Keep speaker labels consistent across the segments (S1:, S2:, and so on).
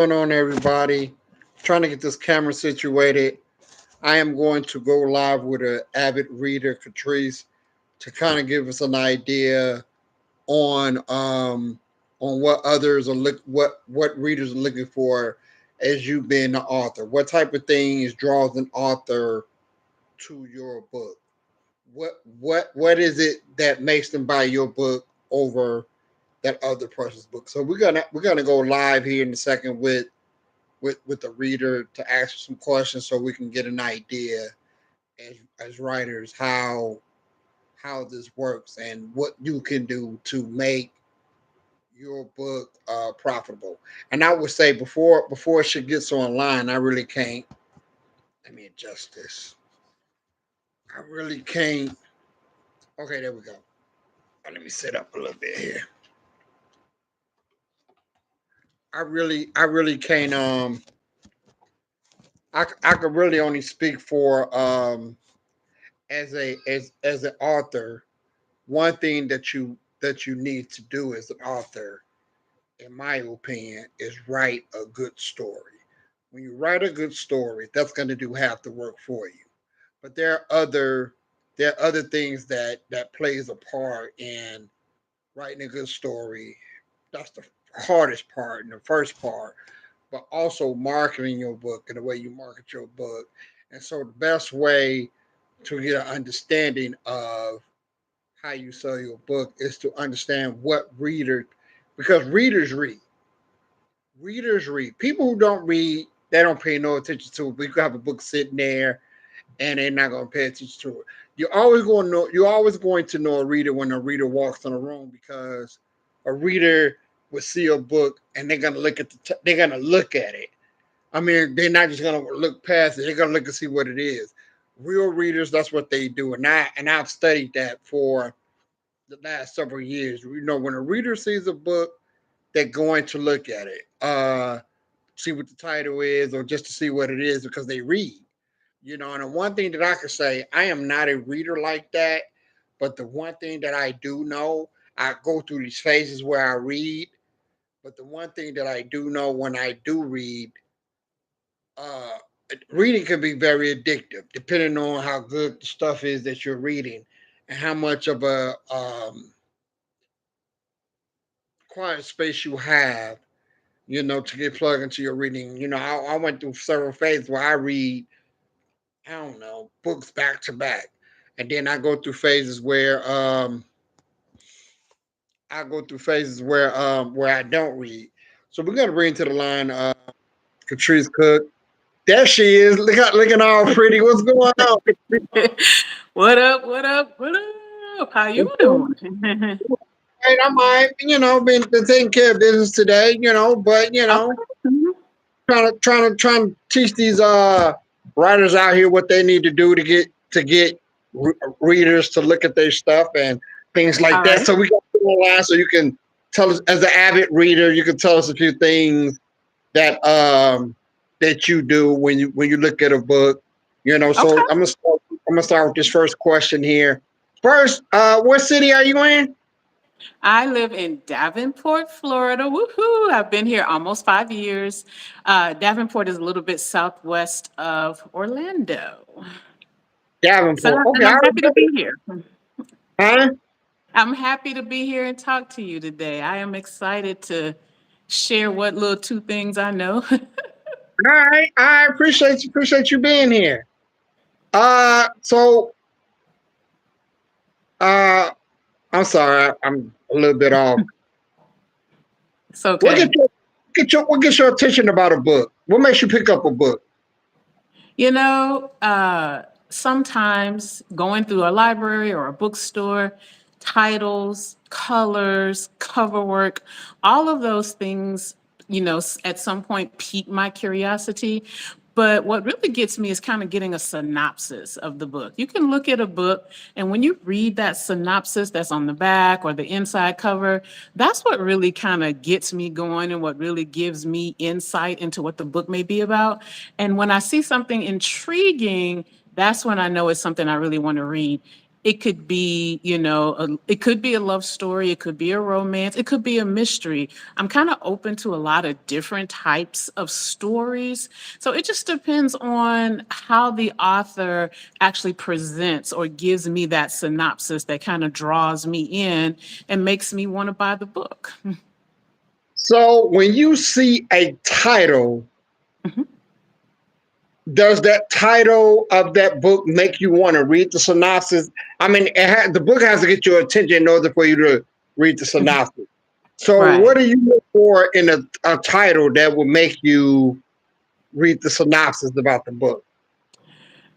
S1: Going on, everybody? Trying to get this camera situated. I am going to go live with an avid reader, Catrice, to kind of give us an idea on what others are what readers are looking for as you being the author. What type of things draws an author to your book? What is it that makes them buy your book over that other person's book? So we're gonna go live here in a second with the reader to ask some questions so we can get an idea as writers how this works and what you can do to make your book profitable. And I would say before she gets online, I really can't. Let me adjust this. I really can't. Okay, there we go. Let me set up a little bit here. I really can't. I could really only speak for as an author. One thing that you need to do as an author, in my opinion, is write a good story. When you write a good story, that's going to do half the work for you. But there are other things that plays a part in writing a good story. That's the hardest part and the first part. But also marketing your book and the way you market your book. And so the best way to get an understanding of how you sell your book is to understand what reader, because readers read. Readers read. People who don't read, they don't pay no attention to it. But you can have a book sitting there and they're not going to pay attention to it. You're always going to know a reader when a reader walks in a room, because a reader will see a book and they're going to they're going to look at it. I mean, they're not just going to look past it. They're going to look and see what it is. Real readers, that's what they do, and I've studied that for the last several years. When a reader sees a book, they're going to look at it, see what the title is, or just to see what it is because they read. And the one thing that I can say, I am not a reader like that, but the one thing that I do know, I go through these phases where I read, but the one thing that I do know when I do read, uh, reading can be very addictive, depending on how good the stuff is that you're reading and how much of a quiet space you have, to get plugged into your reading. I went through several phases where I read, I don't know, books back to back. And then I go through phases where I don't read. So we're gonna bring to the line Catrice Cook. There she is, looking all pretty. What's going on?
S2: What up? What up? What up? How you doing?
S1: Hey, I might, been taking care of business today, but
S2: Okay. Mhm.
S1: trying to teach these writers out here what they need to do to get readers to look at their stuff and things like
S2: All
S1: that.
S2: right.
S1: So we got to go online so you can tell us, as an avid reader, you can tell us a few things that that you do when you look at a book. So
S2: Okay.
S1: I'm gonna start with this first question here. First, what city are you in?
S2: I live in Davenport, Florida. Woohoo! I've been here almost 5 years. Davenport is a little bit southwest of Orlando. So,
S1: Davenport. Okay,
S2: and
S1: I
S2: I'm happy to
S1: remember.
S2: be here.
S1: Huh?
S2: I'm happy to be here and talk to you today. I am excited to share what little two things I know.
S1: All right, I appreciate you being here. So uh, I'm sorry, I'm a little bit off.
S2: It's
S1: What gets
S2: okay.
S1: your attention about a book? What makes you pick up a book?
S2: You know, sometimes going through a library or a bookstore, titles, colors, cover work, all of those things, at some point pique my curiosity. But what really gets me is kind of getting a synopsis of the book. You can look at a book, and when you read that synopsis that's on the back or the inside cover, that's what really kind of gets me going and what really gives me insight into what the book may be about. And when I see something intriguing, that's when I know it's something I really want to read. It could be, it could be a love story, it could be a romance, it could be a mystery. I'm kind of open to a lot of different types of stories. So it just depends on how the author actually presents or gives me that synopsis that kind of draws me in and makes me want to buy the book.
S1: So when you see a title,
S2: Mhm.
S1: does that title of that book make you want to read the synopsis? I mean, the book has to get your attention in order for you to read the synopsis. So, what
S2: Right.
S1: do you look for in a title that will make you read the synopsis about the book?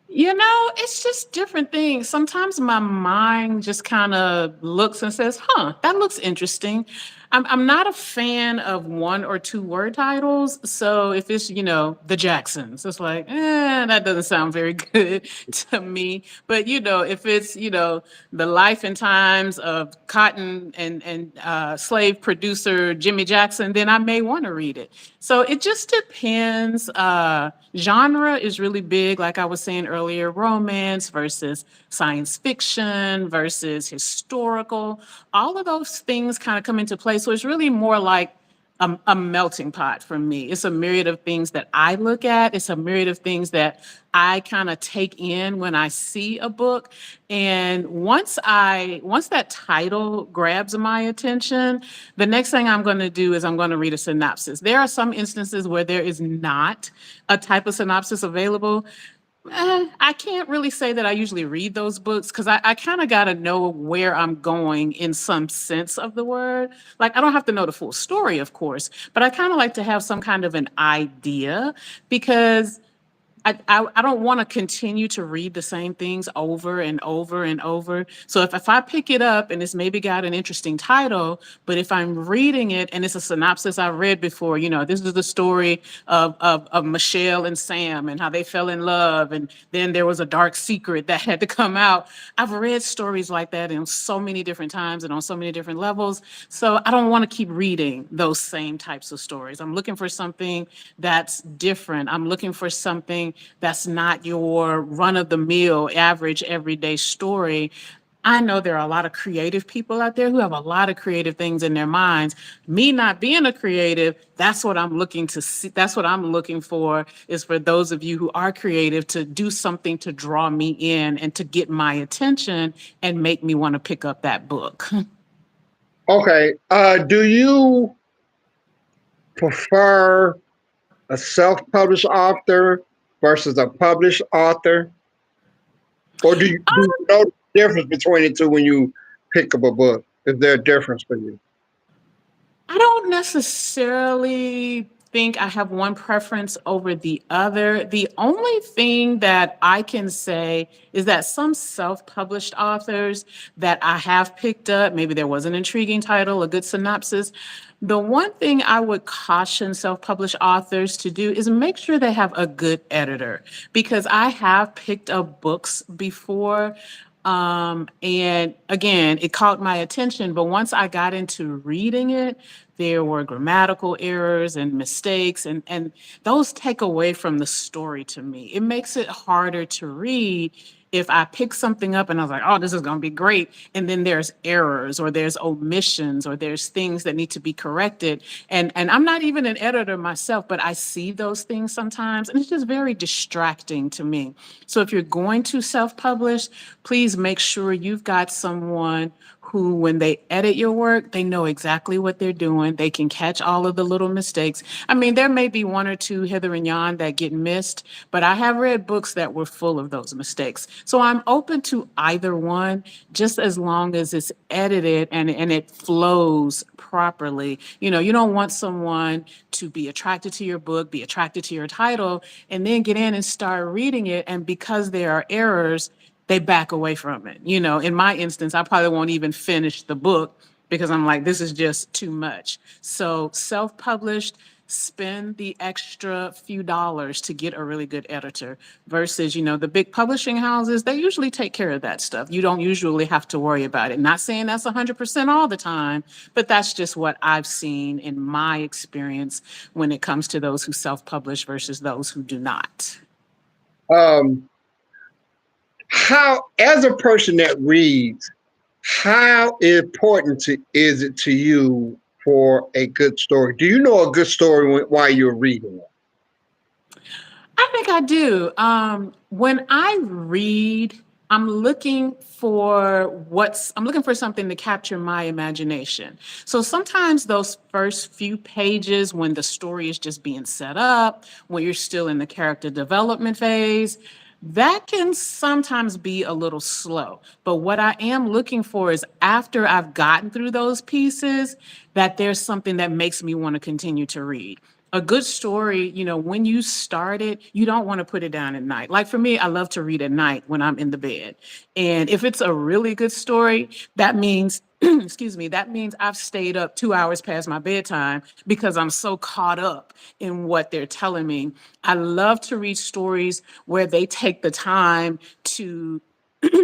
S2: It's just different things. Sometimes my mind just kind of looks and says, huh, that looks interesting. I'm not a fan of one or two word titles. So if it's, the Jacksons, it's like, that doesn't sound very good to me. But, if it's, the life and times of cotton and slave producer Jimmy Jackson, then I may want to read it. So it just depends. Genre is really big, like I was saying earlier, romance versus science fiction versus historical. All of those things kind of come into play. So it's really more like a melting pot for me. It's a myriad of things that I look at. It's a myriad of things that I kind of take in when I see a book. And once that title grabs my attention, the next thing I'm going to do is I'm going to read a synopsis. There are some instances where there is not a type of synopsis available. I can't really say that I usually read those books because I kind of got to know where I'm going in some sense of the word. Like, I don't have to know the full story, of course, but I kind of like to have some kind of an idea because I don't want to continue to read the same things over and over and over. So if I pick it up and it's maybe got an interesting title, but if I'm reading it and it's a synopsis I've read before, this is the story of Michelle and Sam and how they fell in love. And then there was a dark secret that had to come out. I've read stories like that in so many different times and on so many different levels. So I don't want to keep reading those same types of stories. I'm looking for something that's different. I'm looking for something that's not your run of the mill, average, everyday story. I know there are a lot of creative people out there who have a lot of creative things in their minds. Me not being a creative, that's what I'm looking to see. That's what I'm looking for is for those of you who are creative to do something to draw me in and to get my attention and make me want to pick up that book.
S1: Okay. Do you prefer a self-published author versus a published author, or do you know the difference between the two when you pick up a book? Is there a difference for you?
S2: I don't necessarily think I have one preference over the other. The only thing that I can say is that some self published authors that I have picked up, maybe there was an intriguing title, a good synopsis. The one thing I would caution self published authors to do is make sure they have a good editor because I have picked up books before and again, it caught my attention, but once I got into reading it, there were grammatical errors and mistakes, and those take away from the story to me. It makes it harder to read if I pick something up and I was like, oh, this is going to be great. And then there's errors or there's omissions or there's things that need to be corrected. And I'm not even an editor myself, but I see those things sometimes. And it's just very distracting to me. So if you're going to self publish, please make sure you've got someone who, when they edit your work, they know exactly what they're doing. They can catch all of the little mistakes. I mean, there may be one or two hither and yon that get missed, but I have read books that were full of those mistakes. So I'm open to either one, just as long as it's edited and it flows properly. You don't want someone to be attracted to your book, be attracted to your title, and then get in and start reading it. And because there are errors, they back away from it. In my instance, I probably won't even finish the book because I'm like, this is just too much. So self-published, spend the extra few dollars to get a really good editor versus, the big publishing houses, they usually take care of that stuff. You don't usually have to worry about it. Not saying that's 100% all the time, but that's just what I've seen in my experience when it comes to those who self-publish versus those who do not.
S1: Um, how, as a person that reads, how important is it to you for a good story? Do you know a good story while you're reading it?
S2: I think I do. When I read, I'm looking for something to capture my imagination. So sometimes those first few pages, when the story is just being set up, when you're still in the character development phase, that can sometimes be a little slow. But what I am looking for is after I've gotten through those pieces, that there's something that makes me want to continue to read. A good story, when you start it, you don't want to put it down at night. Like for me, I love to read at night when I'm in the bed. And if it's a really good story, that means, excuse me, that means I've stayed up 2 hours past my bedtime because I'm so caught up in what they're telling me. I love to read stories where they take the time to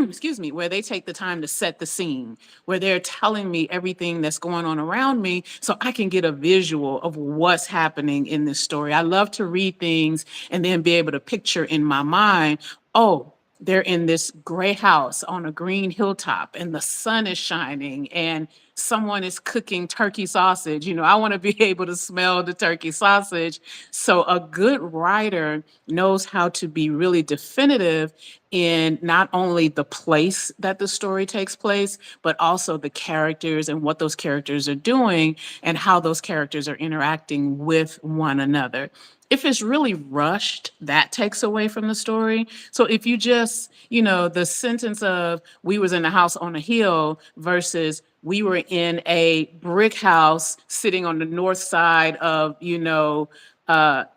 S2: excuse me, where they take the time to set the scene, where they're telling me everything that's going on around me so I can get a visual of what's happening in this story. I love to read things and then be able to picture in my mind, oh, they're in this gray house on a green hilltop and the sun is shining and someone is cooking turkey sausage. I want to be able to smell the turkey sausage. So a good writer knows how to be really definitive in not only the place that the story takes place, but also the characters and what those characters are doing and how those characters are interacting with one another. If it's really rushed, that takes away from the story. So if you just, the sentence of we was in a house on a hill versus we were in a brick house sitting on the north side of,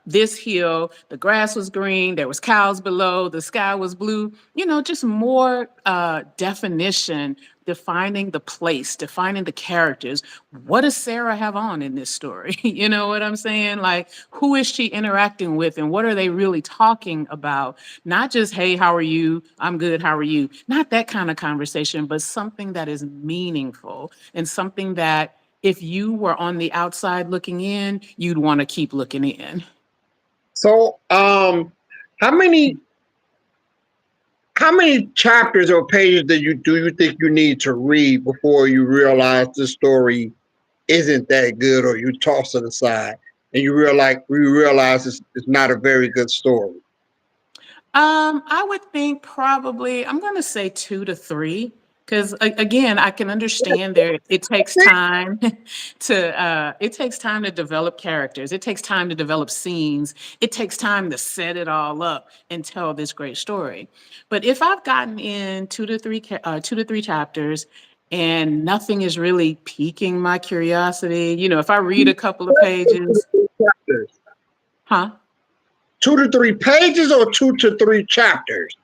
S2: this hill, the grass was green, there was cows below, the sky was blue, just more definition, defining the place, defining the characters. What does Sarah have on in this story? You know what I'm saying? Like, who is she interacting with and what are they really talking about? Not just, hey, how are you? I'm good, how are you? Not that kind of conversation, but something that is meaningful and something that if you were on the outside looking in, you'd want to keep looking in.
S1: So, how many how many chapters or pages do you think you need to read before you realize the story isn't that good, or you toss it aside and you realize it's not a very good story?
S2: I would think probably I'm going to say 2 to 3 because again, I can understand there. It takes time it takes time to develop characters. It takes time to develop scenes. It takes time to set it all up and tell this great story. But if I've gotten in 2 to 3 chapters and nothing is really piquing my curiosity, if I read a couple of pages,
S1: Chapters.
S2: huh?
S1: 2 to 3 pages or 2 to 3 chapters?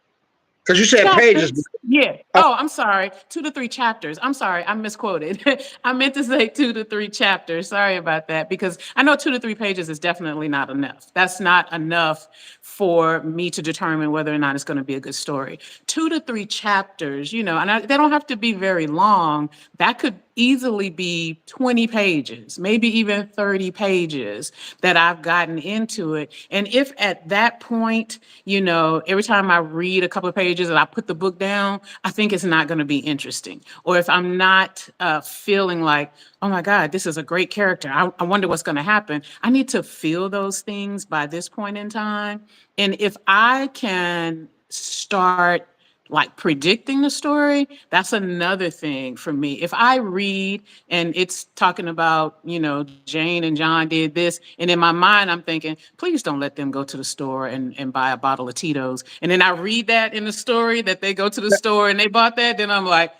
S1: Because you said pages.
S2: Chapters? Yeah. Oh, I'm sorry. 2 to 3 chapters. I'm sorry. I misquoted. I meant to say 2 to 3 chapters. Sorry about that because I know 2 to 3 pages is definitely not enough. That's not enough for me to determine whether or not it's going to be a good story. 2 to 3 chapters, they don't have to be very long. That could easily be 20 pages, maybe even 30 pages that I've gotten into it. And if at that point, every time I read a couple of pages and I put the book down, I think it's not going to be interesting. Or if I'm not feeling like, oh my God, this is a great character, I wonder what's going to happen. I need to feel those things by this point in time. And if I can start like predicting the story, that's another thing for me. If I read and it's talking about, Jane and John did this, and in my mind, I'm thinking, please don't let them go to the store and buy a bottle of Tito's. And then I read that in the story that they go to the store and they bought that, then I'm like,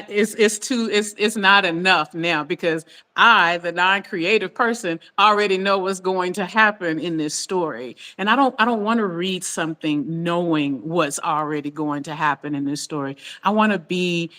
S2: it's not enough now because I, the non-creative person, already know what's going to happen in this story. And I don't want to read something knowing what's already going to happen in this story. I want to be,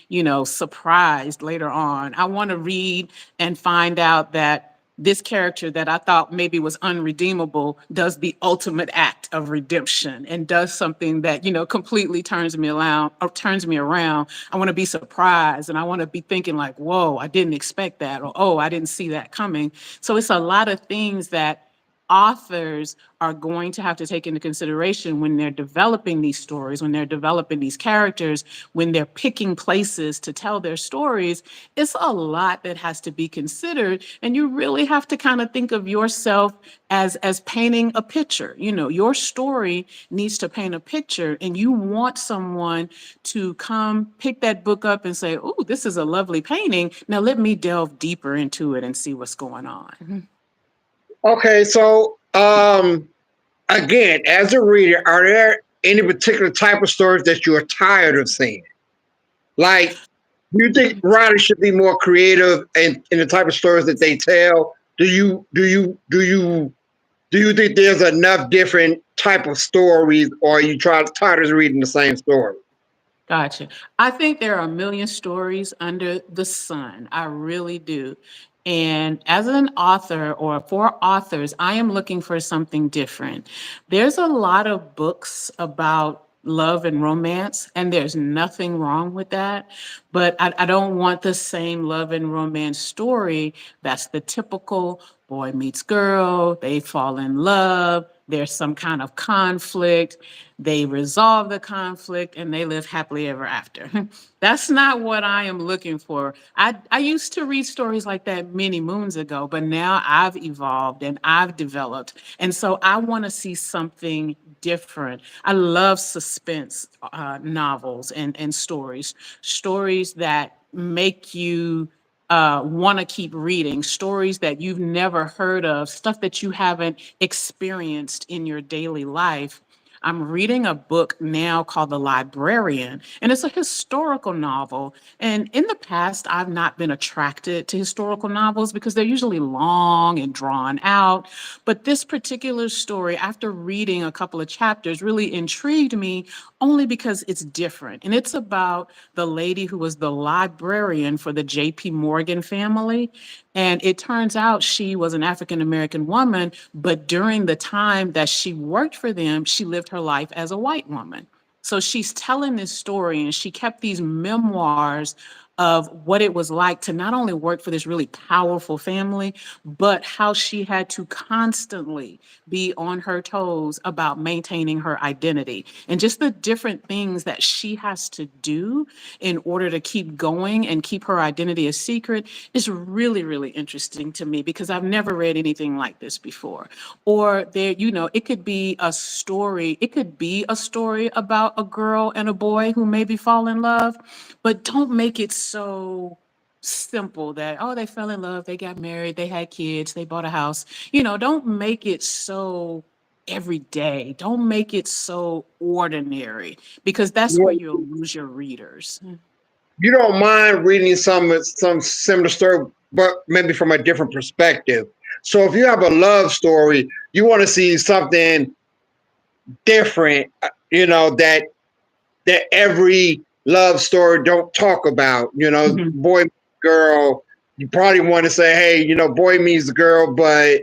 S2: surprised later on. I want to read and find out that this character that I thought maybe was unredeemable does the ultimate act of redemption and does something that, completely turns me around or turns me around. I want to be surprised and I want to be thinking like, whoa, I didn't expect that, or oh, I didn't see that coming. So it's a lot of things that authors are going to have to take into consideration when they're developing these stories, when they're developing these characters, when they're picking places to tell their stories. It's a lot that has to be considered, and you really have to kind of think of yourself as painting a picture. You know, your story needs to paint a picture, and you want someone to come pick that book up and say, "Oh, this is a lovely painting. Now let me delve deeper into it and see what's going on."
S1: Okay, so again, as a reader, are there any particular type of stories that you are tired of seeing? Like, do you think writers should be more creative in the type of stories that they tell? Do you think there's enough different type of stories, or are you tired of reading the same story?
S2: Gotcha. I think there are a million stories under the sun. I really do. And as an author or for authors, I am looking for something different. There's a lot of books about love and romance, and there's nothing wrong with that. But I don't want the same love and romance story that's the typical boy meets girl, they fall in love, there's some kind of conflict, they resolve the conflict, and they live happily ever after. That's not what I am looking for. I used to read stories like that many moons ago, but now I've evolved and I've developed. And so I want to see something different. I love suspense novels and stories that make you want to keep reading, stories that you've never heard of, stuff that you haven't experienced in your daily life. I'm reading a book now called The Librarian, and it's a historical novel. And in the past, I've not been attracted to historical novels because they're usually long and drawn out. But this particular story, after reading a couple of chapters, really intrigued me only because it's different. And it's about the lady who was the librarian for the J.P. Morgan family. And it turns out she was an African American woman, but during the time that she worked for them, she lived her life as a white woman. So she's telling this story, and she kept these memoirs of what it was like to not only work for this really powerful family, but how she had to constantly be on her toes about maintaining her identity and just the different things that she has to do in order to keep going and keep her identity a secret is really, really interesting to me because I've never read anything like this before. Or there, it could be a story. It could be a story about a girl and a boy who maybe fall in love, but don't make it so simple that, oh, they fell in love, they got married, they had kids, they bought a house. Don't make it so every day. Don't make it so ordinary because that's where
S1: You,
S2: you'll lose your readers.
S1: you don't mind reading some similar story, but maybe from a different perspective. So if you have a love story, you want to see something different, that every love story don't talk about.
S2: Mhm.
S1: Boy, girl. You probably want to say, hey, boy meets girl, but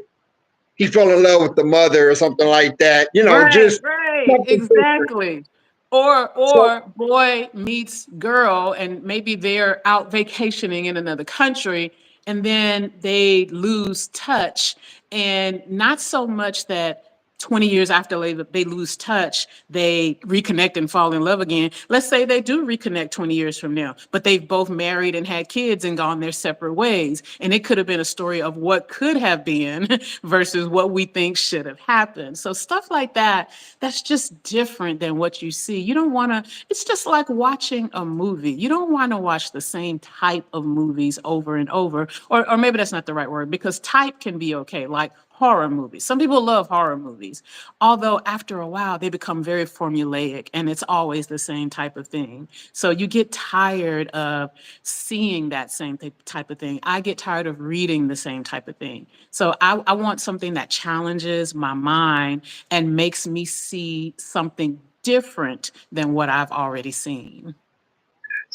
S1: he fell in love with the mother or something like that.
S2: Right,
S1: Just
S2: right,
S1: something different.
S2: exactly. Or
S1: So
S2: or boy meets girl and maybe they're out vacationing in another country and then they lose touch, and not so much that 20 years after they lose touch, they reconnect and fall in love again. Let's say they do reconnect 20 years from now, but they've both married and had kids and gone their separate ways. And it could have been a story of what could have been versus what we think should have happened. So stuff like that, that's just different than what you see. You don't want to, it's just like watching a movie. You don't want to watch the same type of movies over and over, or maybe that's not the right word because type can be okay, like horror movies. Some people love horror movies, although after a while they become very formulaic and it's always the same type of thing. So you get tired of seeing that same type of thing. I get tired of reading the same type of thing. So I want something that challenges my mind and makes me see something different than what I've already seen.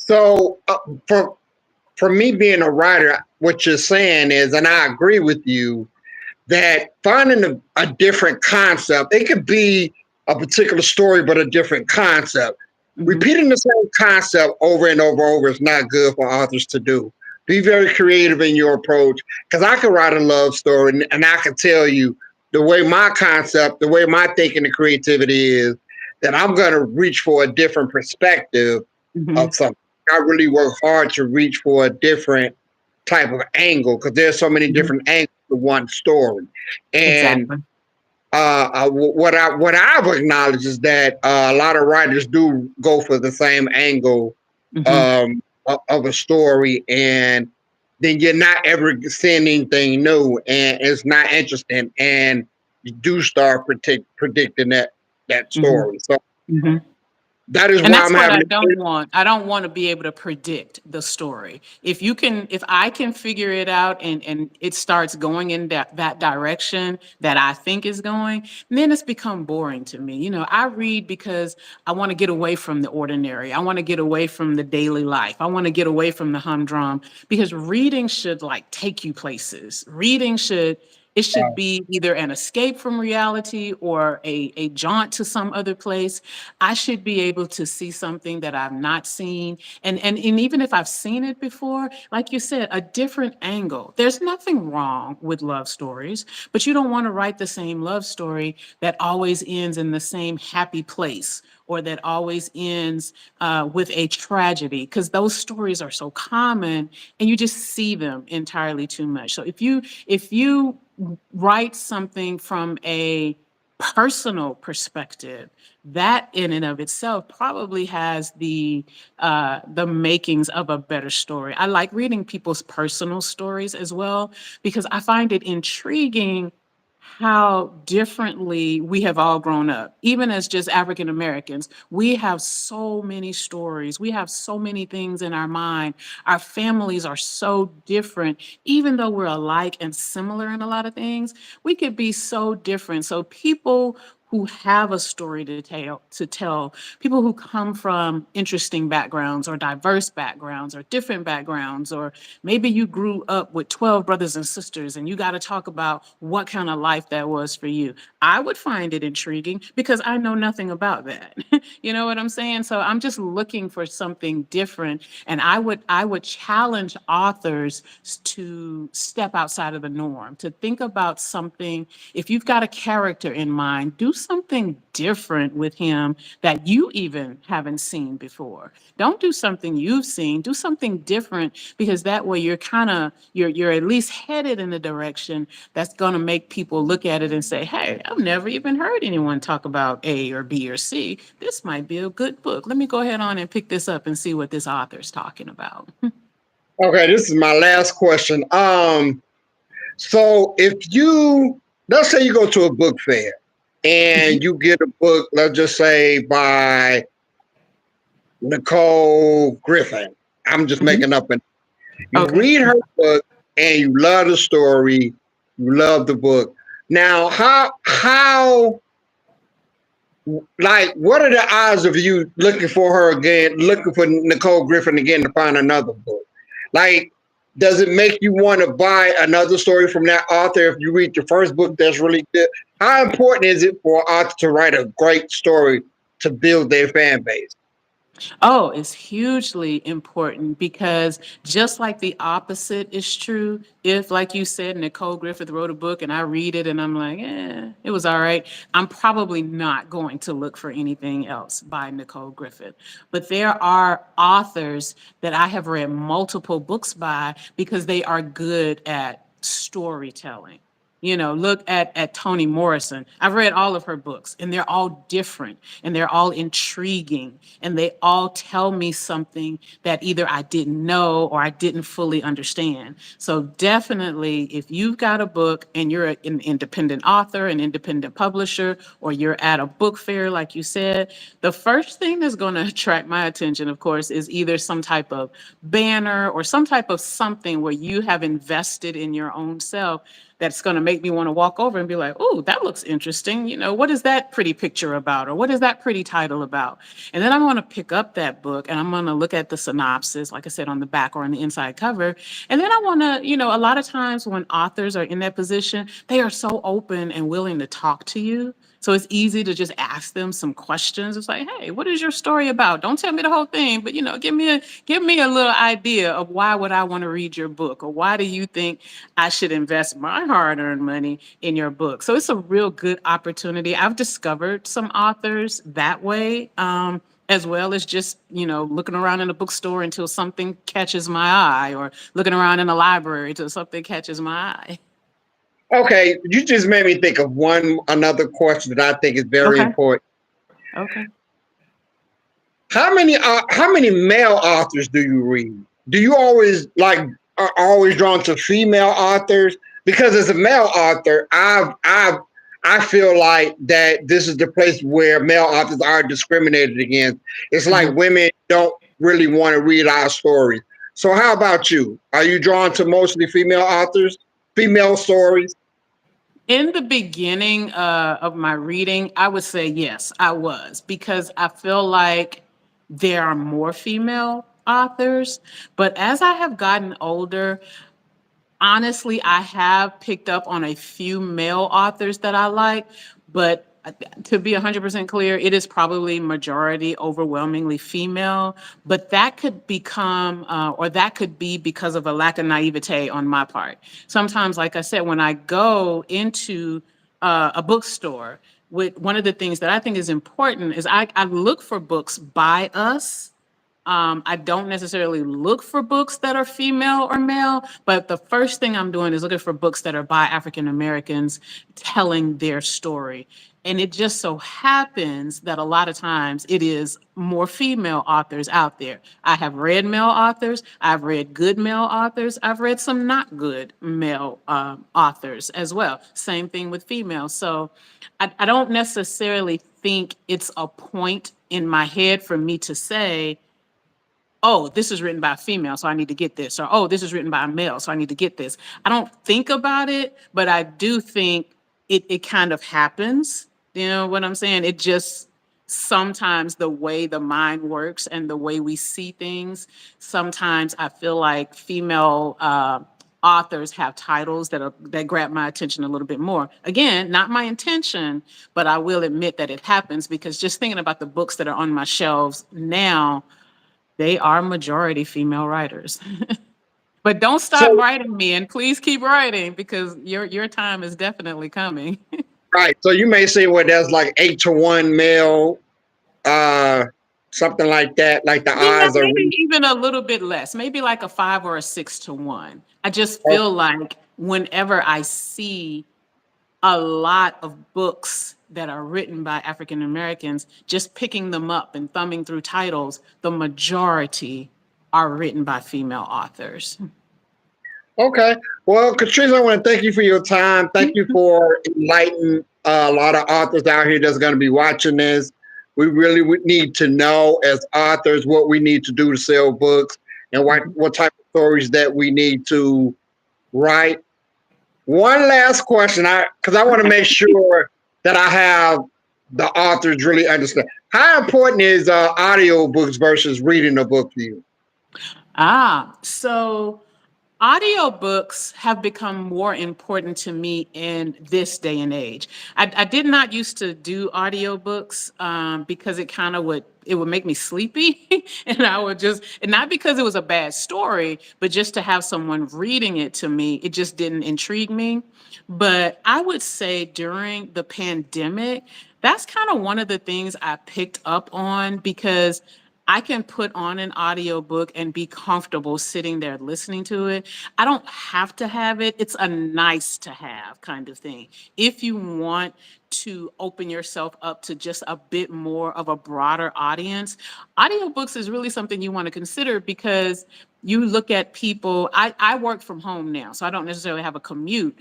S1: so for me being a writer, what you're saying is, and I agree with you, that finding a different concept, it could be a particular story, but a different concept.
S2: Mhm.
S1: Repeating the same concept over and over is not good for authors to do. Be very creative in your approach, because I could write a love story and I can tell you the way my concept, the way my thinking and creativity is, that I'm gonna reach for a different perspective
S2: Hmm.
S1: of something. I really work hard to reach for a different type of angle because there's so many
S2: Hmm.
S1: different angles to one story. And
S2: Exactly.
S1: what I've acknowledged is that a lot of writers do go for the same angle
S2: Hmm.
S1: of a story, and then you're not ever seeing anything new, and it's not interesting, and you do start predicting that
S2: Hmm.
S1: story. So
S2: Hmm.
S1: that is
S2: And
S1: why
S2: that's
S1: I'm
S2: what
S1: having
S2: I
S1: it.
S2: don't want. I don't want to be able to predict the story. If I can figure it out and it starts going in that direction that I think is going, then it's become boring to me. I read because I want to get away from the ordinary. I want to get away from the daily life. I want to get away from the humdrum because reading should like take you places. It should be either an escape from reality or a jaunt to some other place. I should be able to see something that I've not seen. And even if I've seen it before, like you said, a different angle. There's nothing wrong with love stories, but you don't want to write the same love story that always ends in the same happy place or that always ends with a tragedy, because those stories are so common and you just see them entirely too much. So if you write something from a personal perspective, that in and of itself probably has the makings of a better story. I like reading people's personal stories as well because I find it intriguing how differently we have all grown up. Even as just African Americans, we have so many stories. We have so many things in our mind. Our families are so different. Even though we're alike and similar in a lot of things, we could be so different. So people who have a story to tell, people who come from interesting backgrounds or diverse backgrounds or different backgrounds, or maybe you grew up with 12 brothers and sisters and you got to talk about what kind of life that was for you. I would find it intriguing because I know nothing about that. You know what I'm saying? So I'm just looking for something different, and I would challenge authors to step outside of the norm, to think about something. If you've got a character in mind, do something different with him that you even haven't seen before. Don't do something you've seen, do something different, because that way you're at least headed in a direction that's going to make people look at it and say, "Hey, I've never even heard anyone talk about A or B or C. This might be a good book. Let me go ahead on and pick this up and see what this author's talking about."
S1: Okay, this is my last question. So if you, let's say you go to a book fair
S2: Mhm.
S1: and you get a book, let's just say by Nicole Griffin. I'm just
S2: Mhm.
S1: making up an. You
S2: Okay.
S1: read her book and you love the story, you love the book. Now, how like what are the odds of you looking for her again, looking for Nicole Griffin again to find another book? Like, does it make you want to buy another story from that author if you read your first book that's really good? How important is it for an author to write a great story to build their fan base?
S2: Oh, it's hugely important because just like the opposite is true, if, like you said, Nicole Griffith wrote a book and I read it and I'm like, it was all right, I'm probably not going to look for anything else by Nicole Griffith. But there are authors that I have read multiple books by because they are good at storytelling. Look at Toni Morrison. I've read all of her books, and they're all different, and they're all intriguing, and they all tell me something that either I didn't know or I didn't fully understand. So definitely, if you've got a book and you're an independent author, an independent publisher, or you're at a book fair, like you said, the first thing that's going to attract my attention, of course, is either some type of banner or some type of something where you have invested in your own self that's going to make me want to walk over and be like, "Oh, that looks interesting. What is that pretty picture about? Or what is that pretty title about?" And then I'm going to pick up that book and I'm going to look at the synopsis, like I said, on the back or on the inside cover. And then I want to, a lot of times when authors are in that position, they are so open and willing to talk to you. So it's easy to just ask them some questions. It's like, "Hey, what is your story about? Don't tell me the whole thing, but give me a little idea of why would I want to read your book, or why do you think I should invest my hard-earned money in your book. So it's a real good opportunity. I've discovered some authors that way, as well as just, looking around in a bookstore until something catches my eye, or looking around in a library until something catches my eye.
S1: Okay, you just made me think of another question that I think is very
S2: Okay.
S1: important.
S2: Okay.
S1: How many male authors do you read? Do you always are always drawn to female authors? Because as a male author, I feel like that this is the place where male authors are discriminated against. It's like
S2: Mhm.
S1: women don't really want to read our stories. So how about you? Are you drawn to mostly female authors, female stories?
S2: In the beginning of my reading, I would say yes, I was, because I feel like there are more female authors. But as I have gotten older, honestly, I have picked up on a few male authors that I like, but to be 100% clear, it is probably majority overwhelmingly female, but that could become, or that could be because of a lack of naivete on my part. Sometimes, like I said, when I go into a bookstore, one of the things that I think is important is I look for books by us. I don't necessarily look for books that are female or male, but the first thing I'm doing is looking for books that are by African Americans telling their story. And it just so happens that a lot of times it is more female authors out there. I have read male authors, I've read good male authors, I've read some not good male authors as well. Same thing with females. So I don't necessarily think it's a point in my head for me to say, oh, this is written by a female, so I need to get this. Or, oh, this is written by a male, so I need to get this. I don't think about it, but I do think it kind of happens. You know what I'm saying? It just sometimes the way the mind works and the way we see things, sometimes I feel like female authors have titles that grab my attention a little bit more. Again, not my intention, but I will admit that it happens, because just thinking about the books that are on my shelves now, they are majority female writers. But don't stop
S1: So
S2: writing me, and please keep writing, because your time is definitely coming.
S1: right, so you may say, well, there's like 8 to 1 male, uh, something like that. Like the
S2: Yeah,
S1: odds are
S2: maybe even a little bit less, maybe like a 5 or a 6 to 1. I just
S1: oh,
S2: feel like whenever I see a lot of books that are written by African Americans, just picking them up and thumbing through titles, the majority are written by female authors.
S1: okay. Well, Katrice, I want to thank you for your time. Thank you for enlightening a lot of authors out here that's going to be watching this. We really would need to know as authors what we need to do to sell books and what type of stories that we need to write. One last question, because I want to make sure that I have the authors really understand. How important is audio books versus reading a book to you?
S2: So audiobooks have become more important to me in this day and age. I did not used to do audiobooks because it would make me sleepy and I would just, and not because it was a bad story, but just to have someone reading it to me, it just didn't intrigue me. But I would say during the pandemic, that's kind of one of the things I picked up on, because I can put on an audiobook and be comfortable sitting there listening to it. I don't have to have it. It's a nice to have kind of thing. If you want to open yourself up to just a bit more of a broader audience, audiobooks is really something you want to consider, because you look at people. I work from home now, so I don't necessarily have a commute.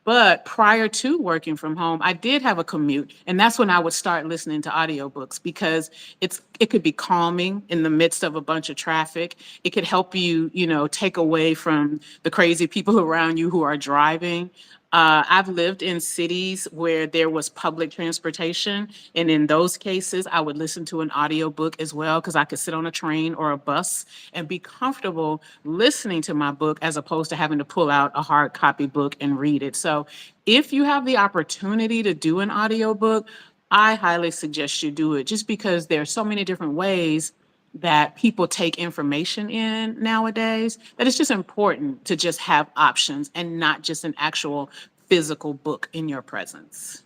S2: But prior to working from home, I did have a commute, and that's when I would start listening to audiobooks, because it could be calming in the midst of a bunch of traffic. It could help you, take away from the crazy people around you who are driving. I've lived in cities where there was public transportation, and in those cases, I would listen to an audiobook as well, because I could sit on a train or a bus and be comfortable listening to my book as opposed to having to pull out a hard copy book and read it. So, if you have the opportunity to do an audiobook, I highly suggest you do it, just because there are so many different ways that people take information in nowadays, that it's just important to just have options and not just an actual physical book in your presence.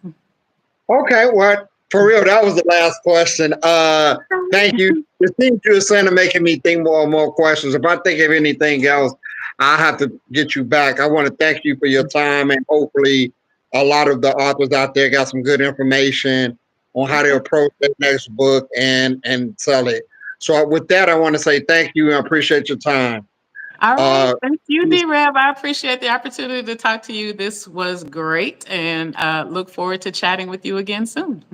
S1: Okay, well, for real, that was the last question. Thank you. The things you were saying are making me think more and more questions. If I think of anything else, I'll have to get you back. I want to thank you for your time, and hopefully a lot of the authors out there got some good information on how to approach their next book and sell it. So with that, I want to say thank you and I appreciate your time.
S2: All right.
S1: Uh,
S2: Thank you, D-Rev. I appreciate the opportunity to talk to you. This was great, and look forward to chatting with you again soon.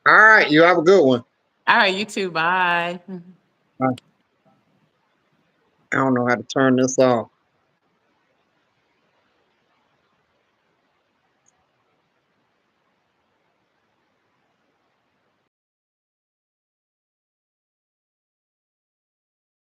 S1: all right, you have a good one.
S2: All right, you too. Bye.
S1: I don't know how to turn this off.